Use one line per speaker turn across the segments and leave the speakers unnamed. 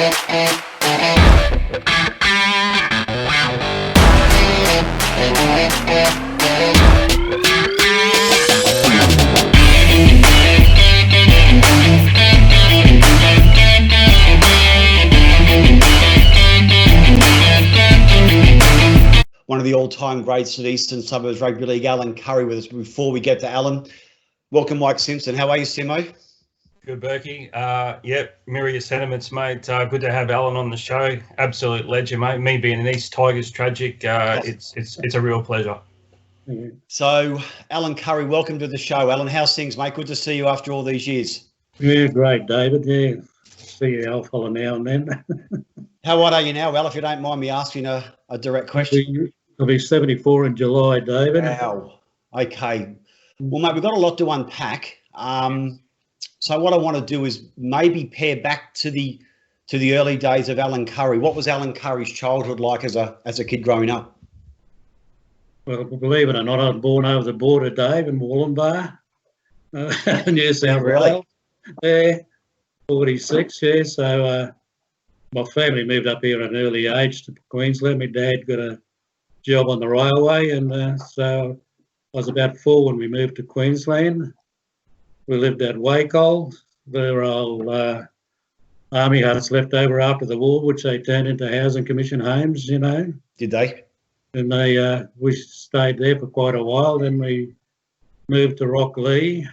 One of the all-time greats at Eastern Suburbs Rugby League, Alan Currie, with us. Before we get to Alan, welcome Mike Simpson. How are you, Simo?
Good, Berkey. Yep, mirror your sentiments, mate. Good to have Alan on the show. Absolute legend, mate. Me being an East Tigers tragic, it's a real pleasure.
So, Alan Currie, welcome to the show. Alan, how's things, mate? Good to see you after all these years.
Yeah, great, David. Yeah, see you, old fella, now and then.
How old are you now, Al, if you don't mind me asking a direct question?
I'll be 74 in July, David.
Wow. Okay. Well, mate, we've got a lot to unpack. So what I want to do is maybe pair back to the early days of Alan Currie. What was Alan Currie's childhood like as a kid growing up?
Well, believe it or not, I was born over the border, Dave, in Wollumbar, New South Wales. Yeah, 46, yeah. So my family moved up here at an early age to Queensland. My dad got a job on the railway, and so I was about 4 when we moved to Queensland. We lived at Wacol. There were old army huts left over after the war, which they turned into housing commission homes, you know.
Did they?
And we stayed there for quite a while. Then we moved to Rocklea,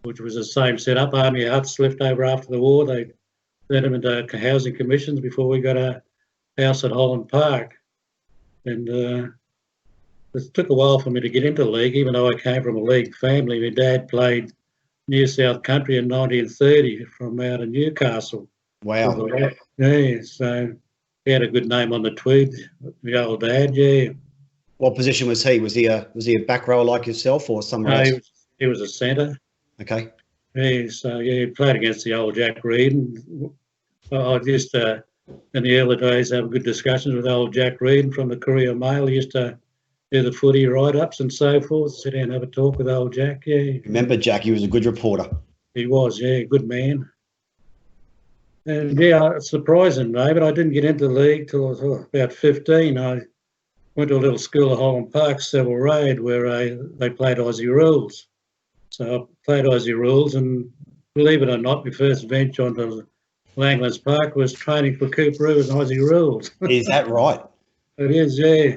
which was the same setup, army huts left over after the war. They turned them into housing commissions before we got a house at Holland Park. And it took a while for me to get into league, even though I came from a league family. My dad played New South Country in 1930 from out of Newcastle.
Wow.
Yeah, so he had a good name on the Tweed, the old dad, yeah.
What position was he? Was he a back rower like yourself or somewhere else?
He was a centre.
Okay.
Yeah, so yeah, he played against the old Jack Reed. And I used to, in the early days, have good discussions with old Jack Reed from the Courier Mail. He used to do the footy write-ups and so forth, sit down and have a talk with old Jack, yeah.
Remember Jack, he was a good reporter.
He was, yeah, good man. And yeah, it's surprising, David, I didn't get into the league till I was about 15. I went to a little school at Holland Park, Seville Road, where they played Aussie rules. So I played Aussie rules, and believe it or not, my first venture onto Langlands Park was training for Cooperoo and Aussie rules.
Is that right?
It is, yeah.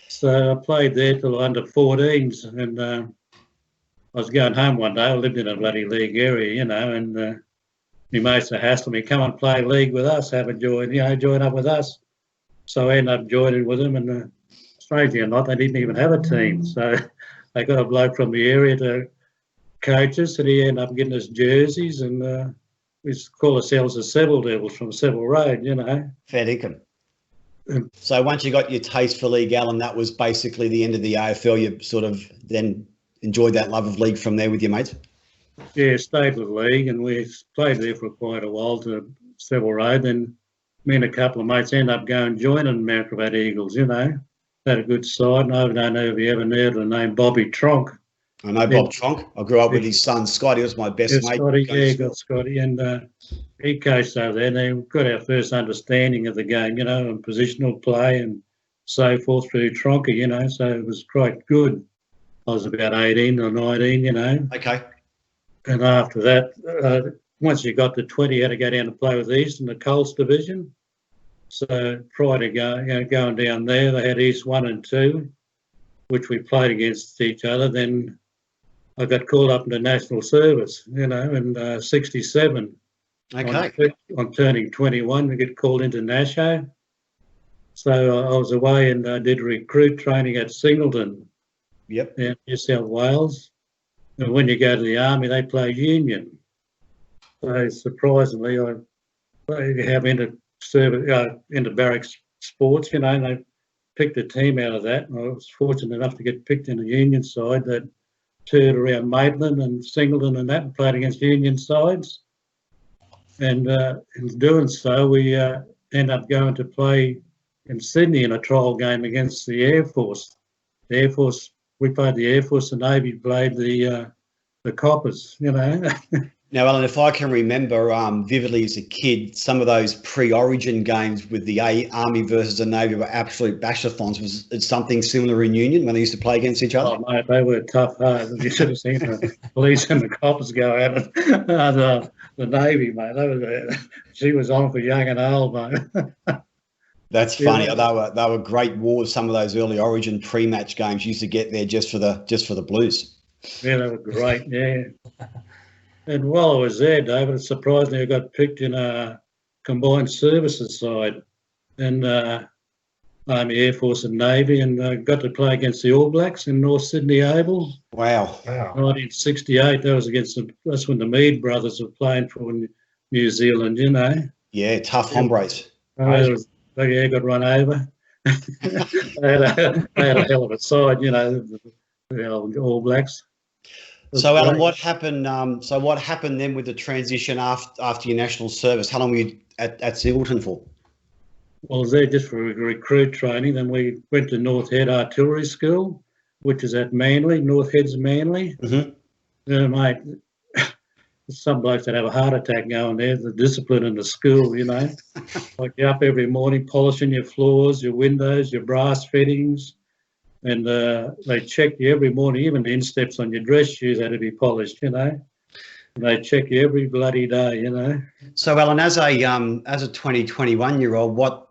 So I played there till under 14s, and I was going home one day. I lived in a bloody league area, you know, and my mates were hassling me, come and play league with us, have a join, you know, join up with us. So I ended up joining with them, and strangely or not, they didn't even have a team. So they got a bloke from the area to coach us, and he ended up getting us jerseys, and we call ourselves the Seville Devils from Seville Road, you know.
Fair dinkum. So once you got your taste for league, Alan, that was basically the end of the AFL. You sort of then enjoyed that love of league from there with your mates?
Yeah, stayed with league, and we played there for quite a while to Seville Road. Then me and a couple of mates ended up going joining Mount Gravatt Eagles, you know. Had a good side, and I don't know if you ever heard of the name Bobby Tronk.
I know Bob Tronk. I grew up with his son, Scotty. He was my best mate.
Scotty, yeah, got Scotty. And he coached over there, and then got our first understanding of the game, you know, and positional play and so forth through Tronker, you know, so it was quite good. I was about 18 or 19, you know.
Okay.
And after that, once you got to 20, you had to go down to play with East in the Colts division. So prior to going down there, they had East 1 and 2, which we played against each other. Then I got called up into national service, you know, in 67.
Okay.
I'm turning 21. We get called into Nasho. So I was away and did recruit training at Singleton.
Yep.
In New South Wales. And when you go to the army, they play union. So surprisingly, I have into barracks sports, you know, and they picked a team out of that. And I was fortunate enough to get picked in the union side that toured around Maitland and Singleton and that and played against union sides. And in doing so, we ended up going to play in Sydney in a trial game against the Air Force. The Air Force, we played the Air Force, the Navy played the Coppers, you know.
Now, Alan, if I can remember vividly as a kid, some of those pre-Origin games with the Army versus the Navy were absolute bashathons. Was it something similar in Union when they used to play against each other?
Oh, mate, they were tough hard. You should have seen the police and the cops go at it. The Navy, mate, she was on for young and old, mate.
That's funny. Yeah. They were great wars. Some of those early Origin pre-match games used to get there just for the Blues.
Yeah, they were great. Yeah. And while I was there, David, it surprised me I got picked in a combined services side, and Army, Air Force, and Navy, and got to play against the All Blacks in North Sydney Oval.
Wow!
1968. That was that's when the Mead brothers were playing for New Zealand. You know.
Yeah, tough hombres.
Yeah, got run over. they had a hell of a side, you know, the All Blacks.
So, Alan, what happened? What happened then with the transition after your national service? How long were you at Singleton for?
Well, I was there just for recruit training. Then we went to North Head Artillery School, which is at Manly. North Head's Manly. Mm-hmm. Mate, some blokes that have a heart attack going there. The discipline in the school, you know, like you're up every morning polishing your floors, your windows, your brass fittings. And they check you every morning, even the insteps on your dress shoes had to be polished, you know. And they check you every bloody day, you know.
So, Alan, as a 21-year-old,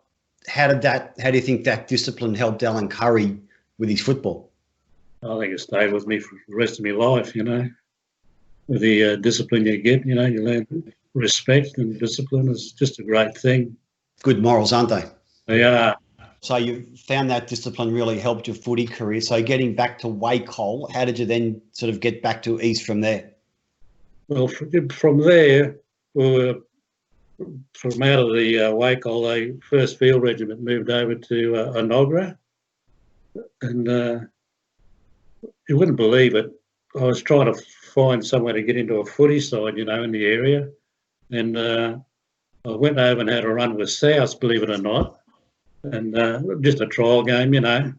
how do you think that discipline helped Alan Currie with his football?
I think it stayed with me for the rest of my life, you know. With the discipline you get, you know, you learn respect, and discipline is just a great thing.
Good morals, aren't they?
They are.
So you found that discipline really helped your footy career. So getting back to Wacol, how did you then sort of get back to East from there?
Well, from there, we were from out of the Wacol, the 1st Field Regiment moved over to Enoggera. And you wouldn't believe it, I was trying to find somewhere to get into a footy side, you know, in the area. And I went over and had a run with South, believe it or not. And just a trial game, you know,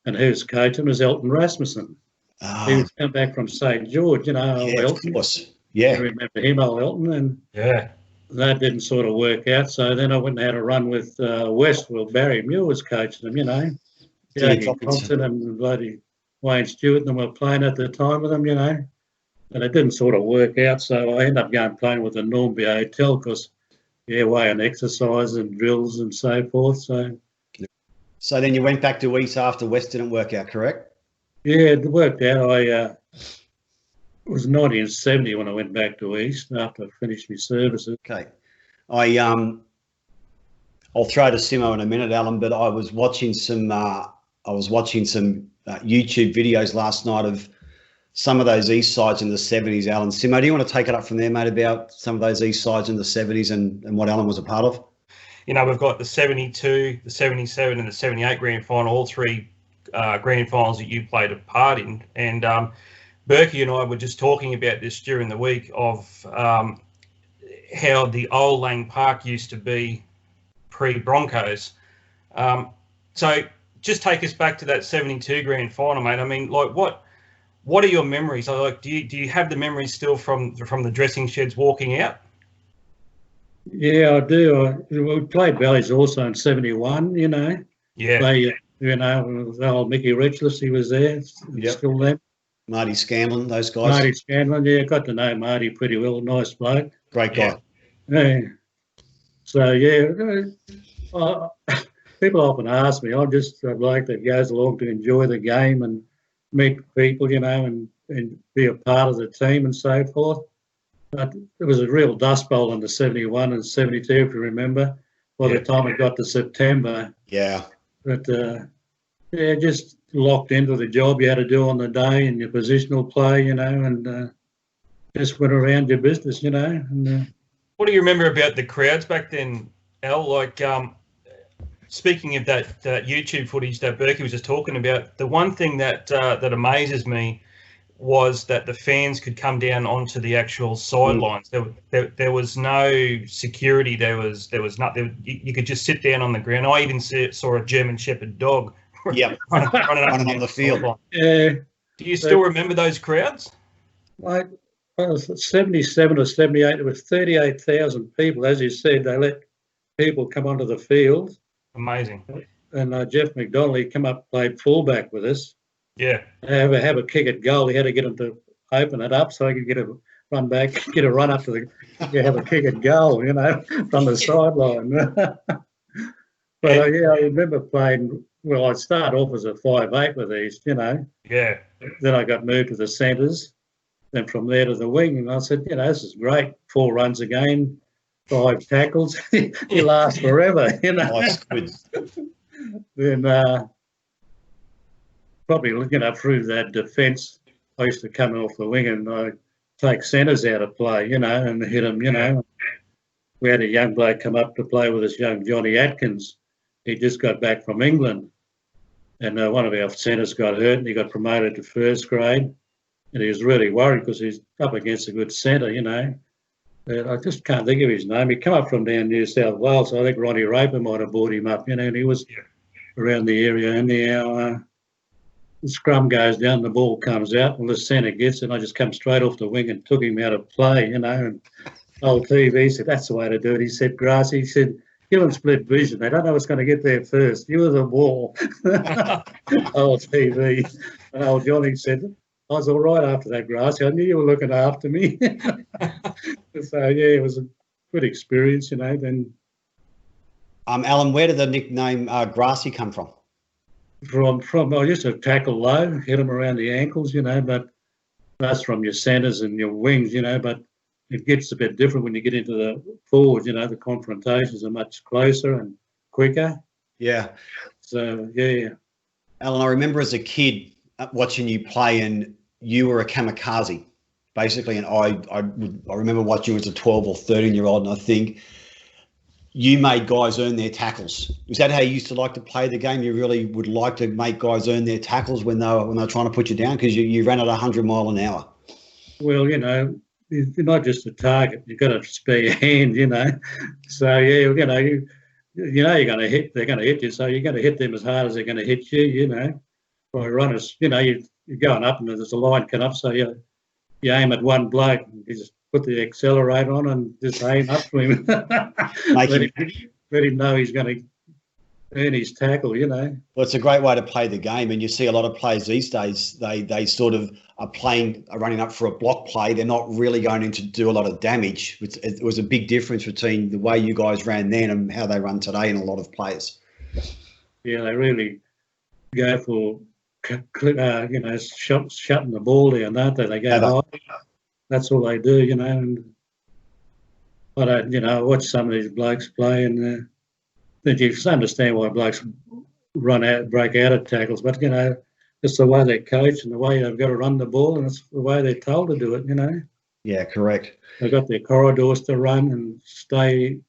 and who's coaching was Elton Rasmussen. Oh. He was come back from St. George, you know.
Yeah,
Elton.
Of course. Yeah.
I remember him, old Elton, and that didn't sort of work out. So then I went and had a run with Westwell. Barry Muir was coaching them, you know. Thompson and bloody Wayne Stewart and them were playing at the time with them, you know. And it didn't sort of work out, so I ended up going playing with the Normby Hotel because, way on exercise and drills and so forth, So
then you went back to East after West didn't work out, correct?
Yeah, it worked out. It was 1970 when I went back to East after I finished my services.
Okay. I'll throw to Simo in a minute, Alan, but I was watching some YouTube videos last night of some of those East sides in the 70s, Alan. Simo, do you want to take it up from there, mate, about some of those East sides in the 70s and what Alan was a part of?
You know, we've got the 72, the 77 and the 78 grand final, all three grand finals that you played a part in. And Berkey and I were just talking about this during the week of how the old Lang Park used to be pre-Broncos. So just take us back to that 72 grand final, mate. I mean, like, what are your memories? Like, do you have the memories still from the dressing sheds walking out?
Yeah, I do. We played Valleys also in 71, you know.
Yeah.
They, you know, the old Mickey Richless, he was there, still there.
Marty Scanlon, those guys.
Marty Scanlon, yeah, got to know Marty pretty well, nice bloke.
Great guy.
Yeah. So, people often ask me, I'm just a bloke that goes along to enjoy the game and meet people, you know, and be a part of the team and so forth. But it was a real dust bowl in the 71 and 72, if you remember, by the time it got to September.
Yeah.
But, just locked into the job you had to do on the day and your positional play, you know, and just went around your business, you know. And,
what do you remember about the crowds back then, Al? Like, speaking of that YouTube footage that Berkey was just talking about, the one thing that amazes me was that the fans could come down onto the actual sidelines. There was no security. There was nothing. You could just sit down on the ground. I even saw a German Shepherd dog running on the field.
Yeah.
Do you still remember those crowds?
77 or 78, there were 38,000 people. As you said, they let people come onto the field.
Amazing.
And Jeff McDonald, he come up, played fullback with us.
Yeah.
Have a kick at goal. He had to get him to open it up so he could get a run back, get a run up to have a kick at goal, from the sideline. But yeah, I remember playing. Well, I started off as a 5'8" with these,
Yeah.
Then I got moved to the centres, then from there to the wing, and I said, this is great. 4 runs a game, 5 tackles. You last forever,
Nice, good.
Then probably through that defence, I used to come off the wing and I take centres out of play, and hit them, We had a young bloke come up to play with us, young Johnny Atkins. He just got back from England, and one of our centres got hurt and he got promoted to first grade, and he was really worried because he's up against a good centre, And I just can't think of his name. He come up from down New South Wales, so I think Ronnie Raper might have brought him up, and he was around the area. Anyhow, the scrum goes down, the ball comes out, and the centre gets it, and I just come straight off the wing and took him out of play, and old TV said, that's the way to do it. He said, Grassy, he said, give them split vision. They don't know what's going to get there first. You were the ball. Old TV. And old Johnny said, I was all right after that, Grassy. I knew you were looking after me. So, yeah, it was a good experience, Then,
Alan, where did the nickname Grassy come from?
From I used to tackle low, hit them around the ankles, but that's from your centres and your wings, but it gets a bit different when you get into the forwards, the confrontations are much closer and quicker.
Yeah.
So, yeah.
Alan, I remember as a kid watching you play, and you were a kamikaze, basically, and I remember watching you as a 12 or 13-year-old, and I think you made guys earn their tackles. Was that how you used to like to play the game? You really would like to make guys earn their tackles when they were trying to put you down because you ran at 100 mile an hour?
Well, you're not just a target. You've got to spare your hand, So, yeah, you're going to hit. They're going to hit you, so you're going to hit them as hard as they're going to hit you, By runners, you're going up and there's a line cut up, so you aim at one bloke, you just put the accelerator on and just aim up to him. let him know he's going to earn his tackle, Well,
it's a great way to play the game, and you see a lot of players these days, they sort of are running up for a block play. They're not really going in to do a lot of damage. It was a big difference between the way you guys ran then and how they run today in a lot of players. Yeah,
they really go for shutting the ball down, don't they? They go high. That's all they do, and I don't, I watch some of these blokes play, and then you understand why blokes break out of tackles, but, it's the way they're coached and the way they've got to run the ball, and it's the way they're told to do it,
Yeah, correct.
They've got their corridors to run and stay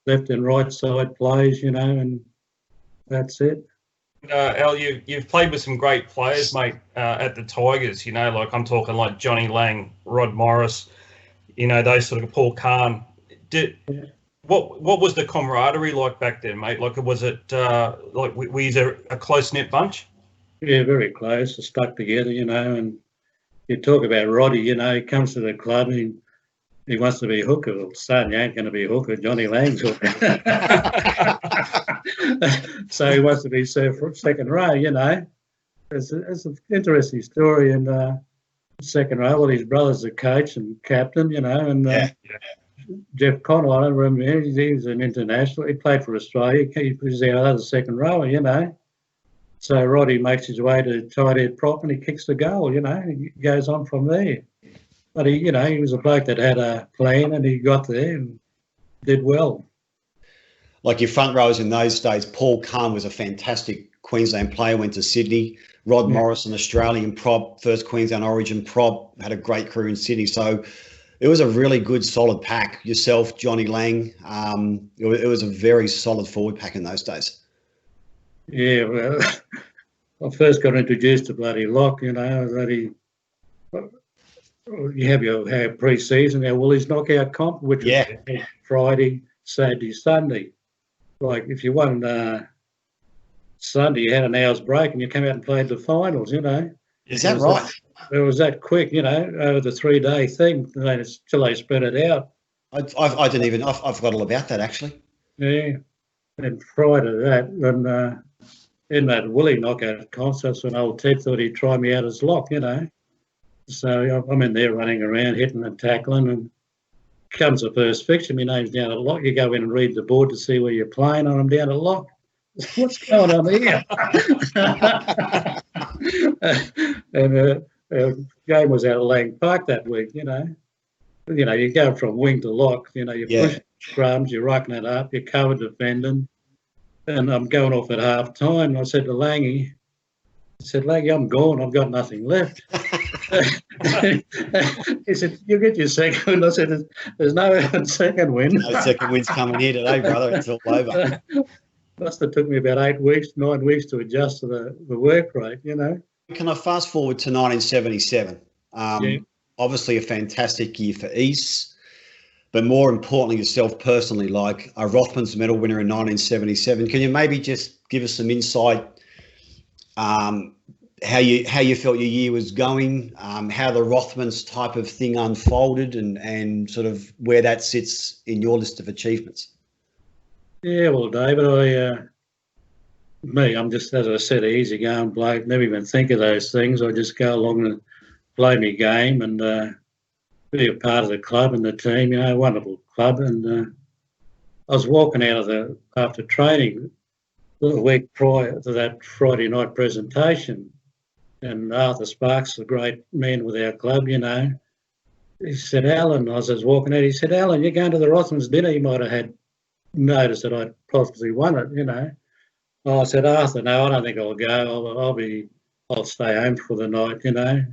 left and right side plays, and that's it.
Al, you've played with some great players, mate, at the Tigers, like I'm talking like Johnny Lang, Rod Morris, those sort of Paul Kahn. What was the camaraderie like back then, mate? Like, was it were you a close-knit bunch?
Yeah, very close, stuck together, and you talk about Roddy, he comes to the club and he wants to be hooker. Well, son, you ain't going to be hooker. Johnny Lang's hooker. So he wants to be second row, It's an interesting story. And second row, well, his brother's a coach and captain, and Jeff Connell, I don't remember him. He was an international. He played for Australia. He was our other second rower, So Roddy makes his way to tight head prop and he kicks the goal, He goes on from there. But he was a bloke that had a plan and he got there and did well.
Like your front rows in those days, Paul Kahn was a fantastic Queensland player, went to Sydney. Rod Morris, an Australian prop, first Queensland origin prop, had a great career in Sydney. So it was a really good, solid pack. Yourself, Johnny Lang, it was a very solid forward pack in those days.
Yeah, well, I first got introduced to bloody lock, bloody. You have your pre-season, our Woolies knockout comp, which was Friday, Saturday, Sunday. Like if you won Sunday, you had an hour's break and you came out and played the finals,
Is that right?
It was that quick, you know, over the 3-day thing, till they spread it out.
I didn't even. I forgot all about that actually.
Yeah. And prior to that, when in that Willie knockout contest, when old Ted thought he'd try me out as lock, you know. So I'm in there running around, hitting and tackling, and comes the first fixture. My name's down at lock. You go in and read the board to see where you're playing, and I'm down at lock. What's going on here? And game was out of Lang Park that week, you know. You know, you go from wing to lock, you know, you push scrums, you're rocking it up, you're covered defending. And I'm going off at half time. I said to Langy, I'm gone. I've got nothing left. He said, you get your second. I said, there's no second win.
No second win's coming here today, brother. It's all over.
Must have took me about 9 weeks to adjust to the work rate, you know.
Can I fast forward to 1977? Obviously a fantastic year for East. But more importantly, yourself personally, like a Rothmans medal winner in 1977. Can you maybe just give us some insight how you felt your year was going, how the Rothmans type of thing unfolded, and sort of where that sits in your list of achievements? Yeah,
well, David, I'm just, as I said, an easygoing bloke. Never even think of those things. I just go along and play my game and be a part of the club and the team, you know, wonderful club. And I was walking out of after training the week prior to that Friday night presentation, and Arthur Sparks, the great man with our club, you know, he said, Alan, I was walking out, he said, Alan, you're going to the Rothmans dinner. You might have had noticed that I'd possibly won it, you know. Well, I said, Arthur, no, I don't think I'll go. I'll stay home for the night, you know.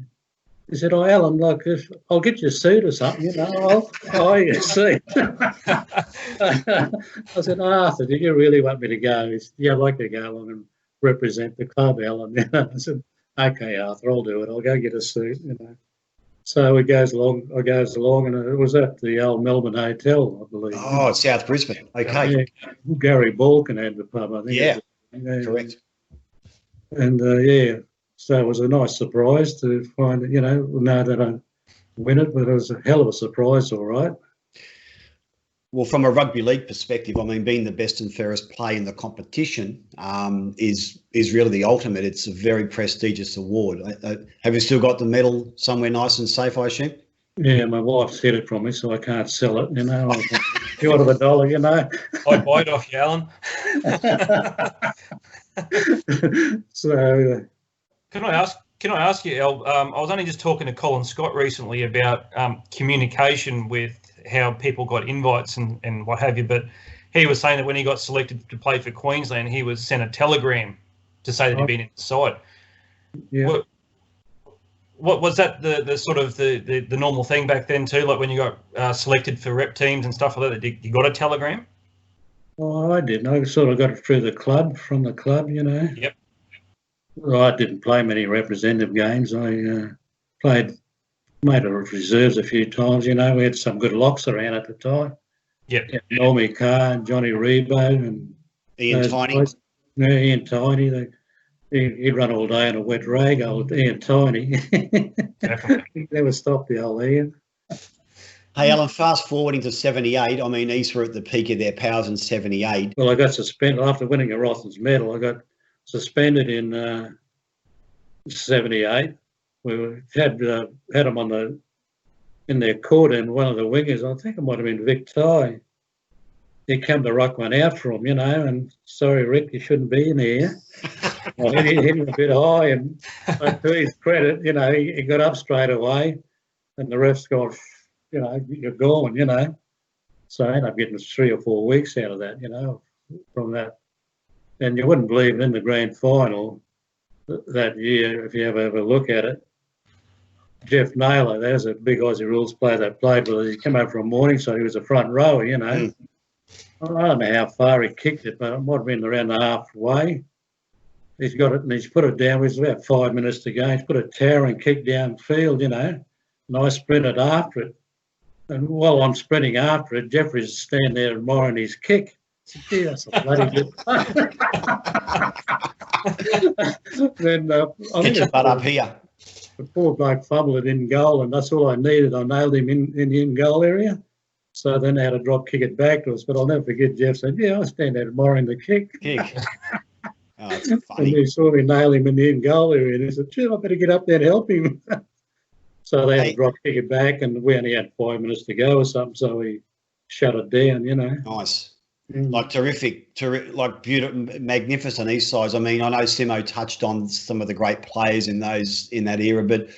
He said, oh, Alan, look, I'll get you a suit or something, you know, I'll hire you a suit. I said, Arthur, do you really want me to go? He said, yeah, I'd like to go along and represent the club, Alan. I said, okay, Arthur, I'll do it. I'll go get a suit, you know. So I goes along, and it was at the old Melbourne Hotel, I believe.
Oh, South Brisbane. Okay.
Yeah, Gary Balkan had the pub, I think.
Yeah, correct.
And, so it was a nice surprise to find, you know that I win it, but it was a hell of a surprise, all right.
Well, from a rugby league perspective, I mean, being the best and fairest play in the competition is really the ultimate. It's a very prestigious award. Have you still got the medal somewhere nice and safe, I assume? Yeah, my wife's hid it from me, so I can't sell it, you know. Short of $1, you know.
I'd buy it off you, Alan.
So...
Can I ask you, El? I was only just talking to Colin Scott recently about communication with how people got invites and what have you, but he was saying that when he got selected to play for Queensland, he was sent a telegram to say that he'd been inside.
Yeah.
What was that the sort of the normal thing back then too? Like when you got selected for rep teams and stuff like that, you got a telegram?
Well, I didn't. I sort of got it through the club, from the club, you know.
Yep.
Well, I didn't play many representative games. I made a reserves a few times, you know. We had some good locks around at the time.
Yep.
Normie Carr and Johnny Rebo and
Ian Tiny.
Yeah, Ian Tiny. He'd run all day in a wet rag, old Ian Tiny.
Definitely.
He never stopped the old Ian.
Hey, Alan, fast forwarding to 78. I mean, East were at the peak of their powers in 78.
Well, I got suspended after winning a Rothmans medal. I got suspended in 78. We had them in their court, and one of the wingers, I think it might have been Vic Ty, he came to rock one out for him, you know, and sorry, Rick, you shouldn't be in here. Well, he hit him a bit high, and to his credit, you know, he got up straight away, and the ref's gone, you know, you're gone, you know. So I ended up getting 3 or 4 weeks out of that, you know, from that. And you wouldn't believe in the grand final that year, if you ever have a look at it, Jeff Naylor, there's a big Aussie rules player that played with us. He came over from Morningside, he was a front rower, you know. I don't know how far he kicked it, but it might have been around the halfway. He's got it and he's put it down. It was about 5 minutes to go. He's put a towering kick downfield, you know, and I sprinted after it. And while I'm sprinting after it, Jeffrey's standing there admiring his kick. I said, gee, that's a bloody good.
Then, get your butt up here.
the poor bloke fumbled it in goal, and that's all I needed. I nailed him in the in-goal area. So then I had to drop kick it back to us. But I'll never forget Jeff said, yeah, I stand there admiring the kick.
Kick. Oh, it's
And
funny.
he saw me nail him in the in-goal area, and he said, gee, I better get up there and help him. So they had to drop kick it back, and we only had 5 minutes to go or something, so we shut it down, you know.
Nice. Like terrific, like beautiful, magnificent East sides. I mean, I know Simo touched on some of the great players in that era, but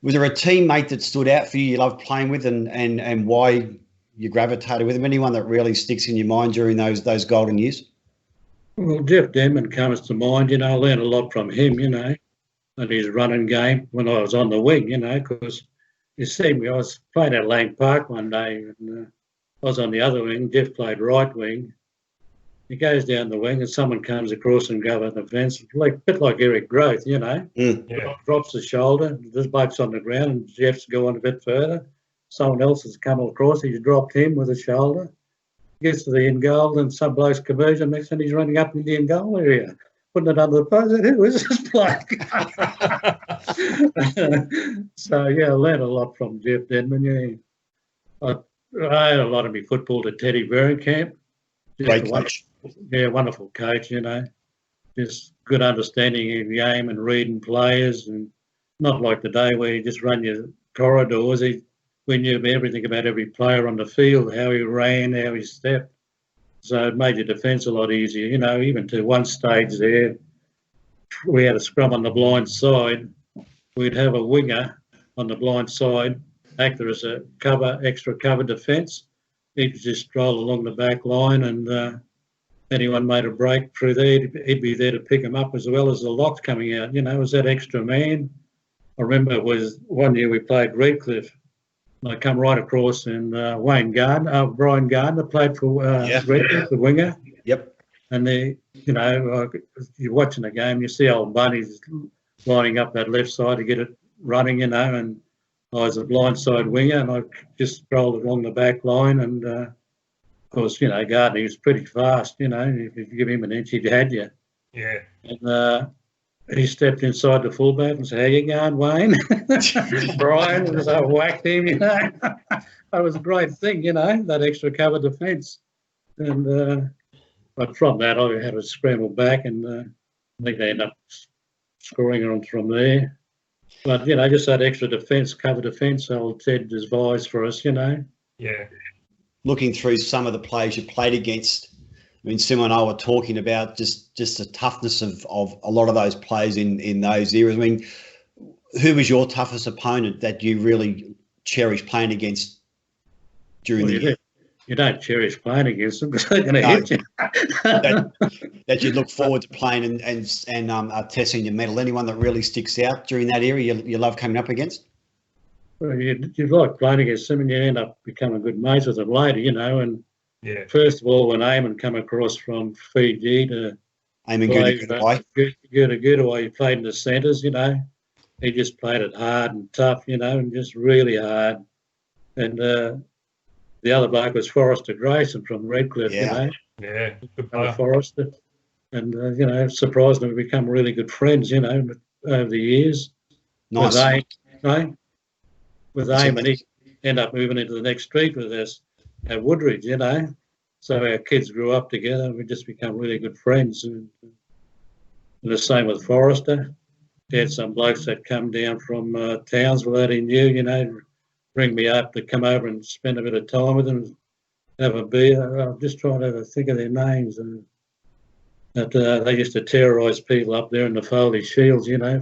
was there a teammate that stood out for you loved playing with, and why you gravitated with them? Anyone that really sticks in your mind during those golden years?
Well, Jeff Denman comes to mind. You know, I learned a lot from him, you know, and his running game when I was on the wing, you know, because you see me, I was playing at Lang Park one day, and I was on the other wing. Jeff played right wing. He goes down the wing, and someone comes across and goes on the fence, a bit like Eric Groth, you know.
Yeah.
Drops the shoulder. This bloke's on the ground, and Jeff's going a bit further. Someone else has come across. He's dropped him with a shoulder. Gets to the end goal, and some bloke's conversion. Next thing he's running up in the end goal area, putting it under the post. Who is this bloke? So yeah, I learned a lot from Jeff Denman. Yeah, I had a lot of my football at Teddy Bergenkamp.
Great coach.
Yeah, wonderful coach. You know, just good understanding of the game and reading players, and not like today where you just run your corridors. We knew everything about every player on the field, how he ran, how he stepped. So it made your defence a lot easier. You know, even to one stage there, we had a scrum on the blind side. We'd have a winger on the blind side, act as a extra cover defence. He'd just stroll along the back line, and anyone made a break through there, he'd be there to pick them up, as well as the locks coming out. You know, it was that extra man. I remember it was one year we played Redcliffe. I come right across, and Brian Gardner played for Redcliffe, the winger.
Yep.
And you know, you're watching the game, you see old Bunny's lining up that left side to get it running, you know, and I was a blindside winger, and I just strolled along the back line, and of course, you know, Gardner, he was pretty fast, you know, if you give him an inch, he'd had you.
Yeah.
And he stepped inside the fullback and said, how you going, Wayne? Brian, and so I whacked him, you know. That was a great thing, you know, that extra cover defence. And but from that, I had to scramble back, and I think they ended up scoring on from there. But, you know, just that extra defence, cover defence, old Ted devised for us, you know.
Yeah.
Looking through some of the players you played against, I mean, Sim and I were talking about just the toughness of a lot of those players in those eras. I mean, who was your toughest opponent that you really cherished playing against during the year?
You don't cherish playing against them because they're going to hit you.
that you look forward to playing and testing your mettle. Anyone that really sticks out during that era you love coming up against?
Well, you like playing against them, and you end up becoming good mates with them later, you know. And first of all, when Eamon come across from Fiji to
Eamon
Gudawai, he played in the centres, you know. He just played it hard and tough, you know, and just really hard. And the other bloke was Forrester Grayson from Redcliffe, you know.
Yeah, good player.
Forrester. And, you know, surprisingly, we've become really good friends, you know, over the years.
Nice.
With Eamon, he ended up moving into the next street with us at Woodridge, you know. So our kids grew up together, and we just become really good friends. And the same with Forrester. He had some blokes that come down from Townsville that he knew, you know, bring me up to come over and spend a bit of time with them, have a beer. I'm just trying to think of their names. And that they used to terrorise people up there in the Foley Shields, you know.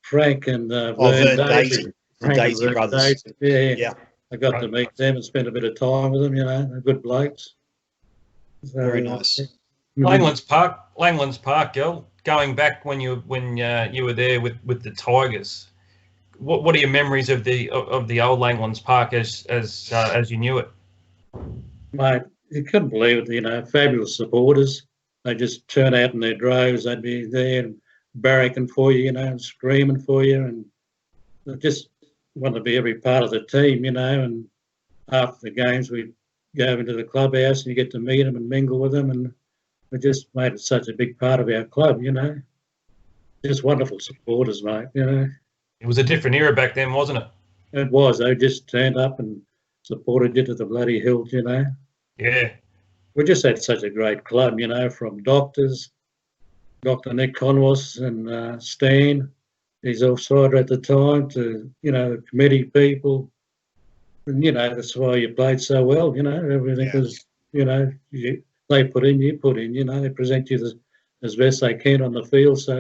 Frank and Vern Daisy.
The Daisy brothers.
Yeah. I got to meet them and spend a bit of time with them, you know. They're good blokes. So,
very nice.
Langlands Park, girl. Going back when you were there with the Tigers, what are your memories of the old Langlands Park as you knew it?
Mate, you couldn't believe it. You know, fabulous supporters. They just turn out in their droves. They'd be there and barracking for you, you know, and screaming for you, and they just wanted to be every part of the team, you know. And after the games, we'd go into the clubhouse and you get to meet them and mingle with them, and it just made it such a big part of our club, you know. Just wonderful supporters, mate, you know.
It was a different era back then, wasn't it?
It was. They just turned up and supported you to the bloody hilt, you know.
Yeah.
We just had such a great club, you know, from doctors, Dr. Nick Conwas and Stan, he's offsider at the time, to, you know, committee people. And, you know, that's why you played so well, you know. Everything was, you know, they put in, you put in, you know. They present you as best they can on the field, so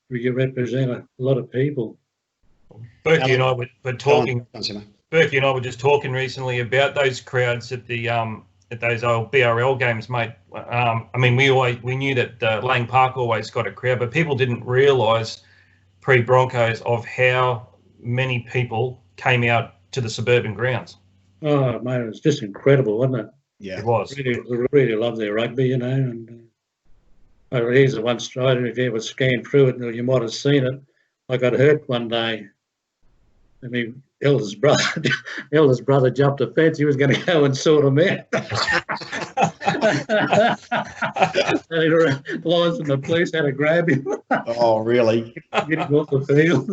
you represent a lot of people.
Berkey and I were talking. Berkey and I were just talking recently about those crowds at the at those old BRL games, mate. I mean, we knew that Lang Park always got a crowd, but people didn't realise pre-Broncos of how many people came out to the suburban grounds.
Oh, mate, it was just incredible, wasn't it?
Yeah, it was.
Really loved their rugby, you know. And here's the one strider. If you ever scanned through it, you might have seen it. I got hurt one day. I mean, eldest brother jumped a fence. He was going to go and sort him out. Lines from the police had to grab him.
Oh, really?
Get him off the field.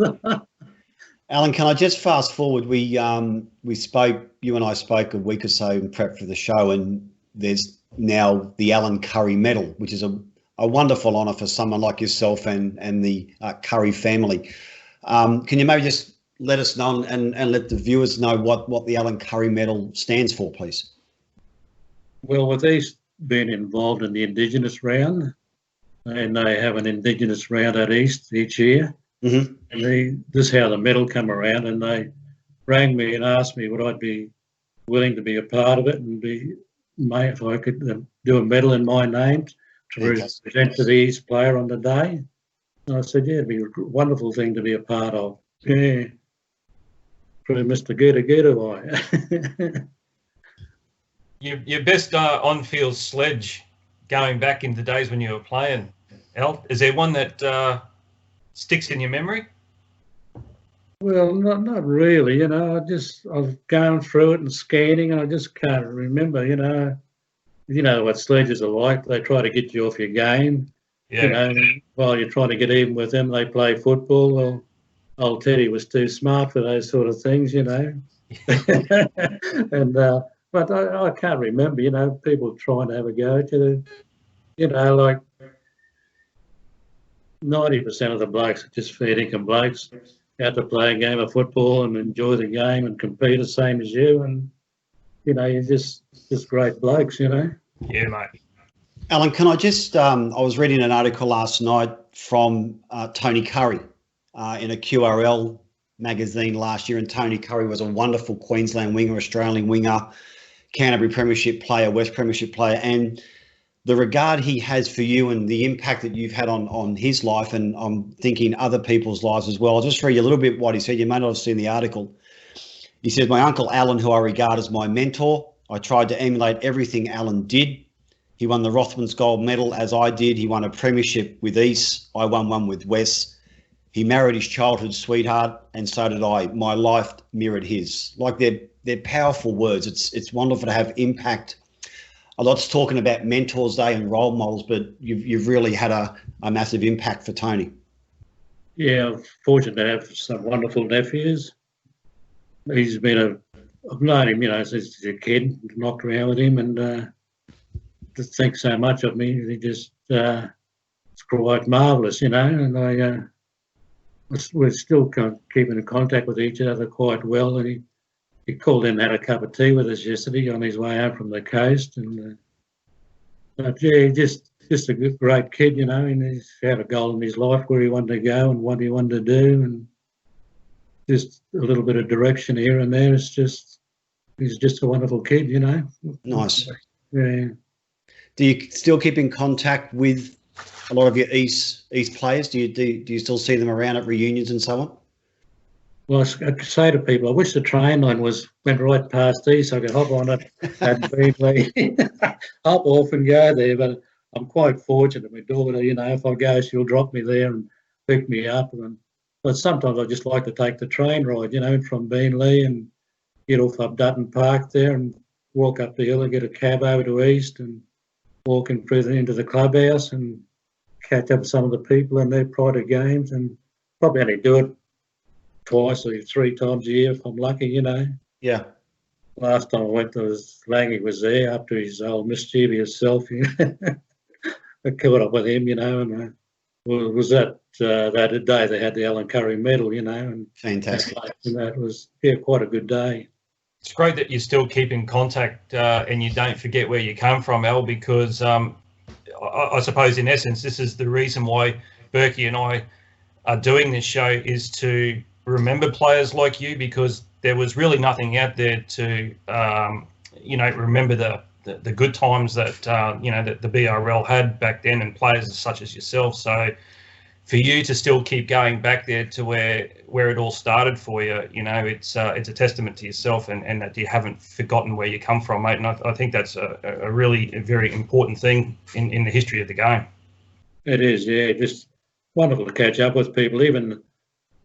Alan, can I just fast forward? We spoke, you and I spoke a week or so in prep for the show, and there's now the Alan Currie Medal, which is a wonderful honour for someone like yourself and the Currie family. Can you maybe just let us know and let the viewers know what the Alan Currie Medal stands for, please? Well,
with East being involved in the Indigenous round, and they have an Indigenous round at East each year,
mm-hmm.
And this is how the medal come around, and they rang me and asked me would I be willing to be a part of it and if I could do a medal in my name to present to the East player on the day. And I said, yeah, it'd be a wonderful thing to be a part of. Yeah. Pretty Mr. Gita,
Your best on-field sledge going back into days when you were playing, Al, is there one that sticks in your memory?
Well, not really, you know. I was going through it and scanning, and I just can't remember, you know. You know what sledges are like. They try to get you off your game.
Yeah.
You know, while you're trying to get even with them, they play football. Well, old Teddy was too smart for those sort of things, you know. And but I can't remember, you know, people trying to have a go at you. You know, like 90% of the blokes are just fair dinkum blokes out to play a game of football and enjoy the game and compete the same as you. And, you know, you're just great blokes, you know.
Yeah, mate.
Alan, can I just, I was reading an article last night from Tony Currie in a QRL magazine last year, and Tony Currie was a wonderful Queensland winger, Australian winger, Canterbury Premiership player, West Premiership player, and the regard he has for you and the impact that you've had on his life, and I'm thinking other people's lives as well. I'll just read you a little bit what he said. You may not have seen the article. He says, my uncle Alan, who I regard as my mentor, I tried to emulate everything Alan did. He won the Rothmans Gold Medal as I did. He won a premiership with East. I won one with West. He married his childhood sweetheart, and so did I. My life mirrored his. Like they're powerful words. It's wonderful to have impact. A lot's talking about Mentors Day and role models, but you've really had a massive impact for Tony.
Yeah, I'm fortunate to have some wonderful nephews. He's been I've known him, you know, since he was a kid, knocked around with him, and just thinks so much of me. He just, it's quite marvellous, you know, and we're still keeping in contact with each other quite well, and he called in and had a cup of tea with us yesterday on his way home from the coast, and but yeah, just a great kid, you know, and he's had a goal in his life where he wanted to go and what he wanted to do, and just a little bit of direction here and there. He's just a wonderful kid, you know.
Nice.
Yeah.
Do you still keep in contact with a lot of your East players? Do you still see them around at reunions and so on?
Well, I say to people, I wish the train line went right past East so I could hop on it and briefly hop off and go there. But I'm quite fortunate. My daughter, you know, if I go, she'll drop me there and pick me up. But sometimes I just like to take the train ride, you know, from Beenleigh and get off up Dutton Park there and walk up the hill and get a cab over to East and walk into the clubhouse and catch up with some of the people in their private games, and probably only do it twice or 3 times a year if I'm lucky, you know.
Yeah.
Last time I went, Langy was there after his old mischievous self. You know. I caught up with him, you know, and was that day they had the Alan Currie medal, you know, and
Fantastic.
and that was quite a good day.
It's great that you still keep in contact and you don't forget where you come from, Al, because I suppose in essence this is the reason why Berkey and I are doing this show, is to remember players like you, because there was really nothing out there to remember the good times that that the BRL had back then, and players such as yourself. So for you to still keep going back there to where it all started for you, it's a testament to yourself, and that you haven't forgotten where you come from, mate. And I think that's a really very important thing in the history of the game.
It is, yeah, just wonderful to catch up with people. Even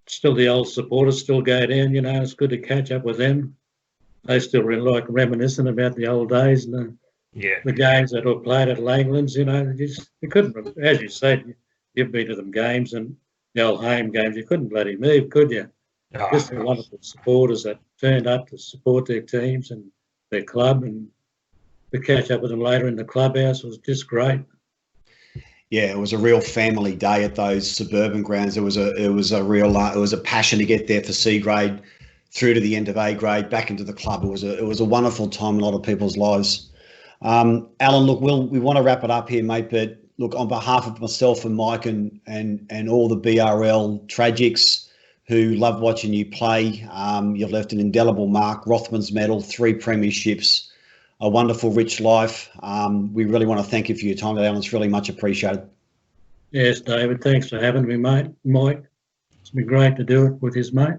still, the old supporters still go down. It's good to catch up with them. They still really like reminiscing about the old days and the games that were played at Langlands. You couldn't, as you said, you've been to them games and the old home games. You couldn't bloody move, could you? Just the wonderful supporters that turned up to support their teams and their club, and to catch up with them later in the clubhouse was just great.
Yeah, it was a real family day at those suburban grounds. It was a passion to get there for C grade, through to the end of A grade, back into the club. It was a wonderful time in a lot of people's lives. Alan, look, we want to wrap it up here, mate. But look, on behalf of myself and Mike and all the BRL tragics who love watching you play, you've left an indelible mark. Rothman's medal, 3 premierships, a wonderful, rich life. We really want to thank you for your time today, Alan. It's really much appreciated.
Yes, David. Thanks for having me, mate. Mike, it's been great to do it with his mate.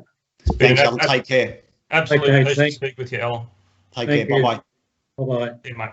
Thanks, Alan. Take care.
Absolutely. Pleasure to speak with you, Alan.
Take care. Bye-bye.
Bye-bye.
See you, mate.